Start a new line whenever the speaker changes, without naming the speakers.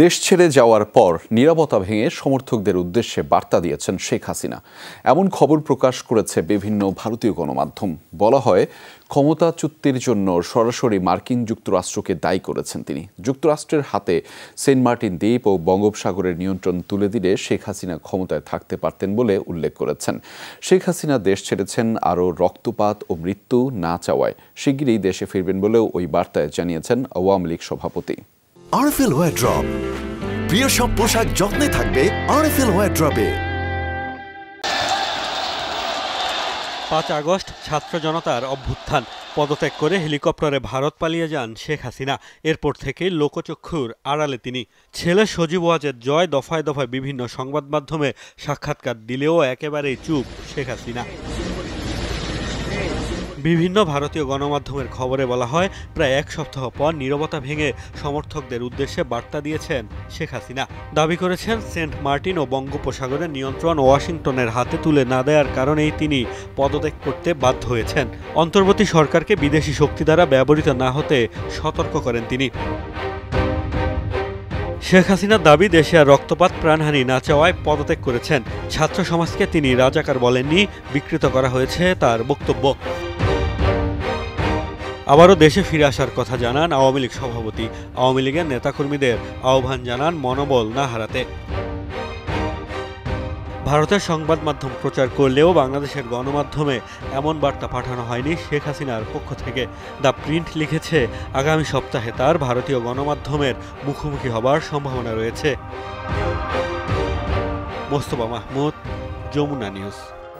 দেশ ছেড়ে যাওয়ার পর নিরাপত্তা ভেঙে সমর্থকদের উদ্দেশ্যে বার্তা দিয়েছেন শেখ হাসিনা। এমন খবর প্রকাশ করেছে বিভিন্ন ভারতীয় গণমাধ্যম। বলা হয়, ক্ষমতাচ্যুতির জন্য সরাসরি মার্কিন যুক্তরাষ্ট্রকে দায়ী করেছেন তিনি। যুক্তরাষ্ট্রের হাতে সেন্ট মার্টিন দ্বীপ ও বঙ্গোপসাগরের নিয়ন্ত্রণ তুলে দিলে শেখ হাসিনা ক্ষমতায় থাকতে পারতেন বলে উল্লেখ করেছেন। শেখ হাসিনা দেশ ছেড়েছেন আরও রক্তপাত ও মৃত্যু না চাওয়ায় শিগগিরই দেশে ফিরবেন বলেও ওই বার্তায় জানিয়েছেন আওয়ামী লীগ সভাপতি।
আরএফএল ওয়ারড্রপ, প্রিয় সব পোশাক যত্নে থাকবে আরএফএল ওয়ারড্রপে।
৫ আগস্ট ছাত্র জনতার অভ্যুত্থান। পদত্যাগ করে হেলিকপ্টারে ভারত পালিয়ে যান শেখ হাসিনা। এরপর থেকেই লোকচক্ষুর আড়ালে তিনি। ছেলে সজীব ওয়াজেদ জয় দফায় দফায় বিভিন্ন সংবাদ মাধ্যমে সাক্ষাৎকার দিলেও একেবারেই চুপ শেখ হাসিনা। বিভিন্ন ভারতীয় গণমাধ্যমের খবরে বলা হয়, প্রায় এক সপ্তাহ পর নীরবতা ভেঙে সমর্থকদের উদ্দেশ্যে বার্তা দিয়েছেন শেখ হাসিনা। দাবি করেছেন, সেন্ট মার্টিন ও বঙ্গোপসাগরের নিয়ন্ত্রণ ওয়াশিংটনের হাতে তুলে না দেওয়ার কারণেই তিনি পদত্যাগ করতে বাধ্য হয়েছেন। অন্তর্বর্তী সরকারকে বিদেশি শক্তি দ্বারা ব্যবহৃত না হতে সতর্ক করেন তিনি। শেখ হাসিনার দাবি, দেশে আর রক্তপাত প্রাণহানি না চাওয়ায় পদত্যাগ করেছেন। ছাত্র সমাজকে তিনি রাজাকার বলেননি, বিকৃত করা হয়েছে তার বক্তব্য। আবারও দেশে ফিরে আসার কথা জানান আওয়ামী লীগ সভাপতি। আওয়ামী লীগের নেতাকর্মীদের আহ্বান জানান মনোবল না হারাতে। ভারতের সংবাদ মাধ্যম প্রচার করলেও বাংলাদেশের গণমাধ্যমে এমন বার্তা পাঠানো হয়নি শেখ হাসিনার পক্ষ থেকে। দ্য প্রিন্ট লিখেছে, আগামী সপ্তাহে তার ভারতীয় গণমাধ্যমের মুখোমুখি হবার সম্ভাবনা রয়েছে। মোস্তফা মাহমুদ, যমুনা নিউজ।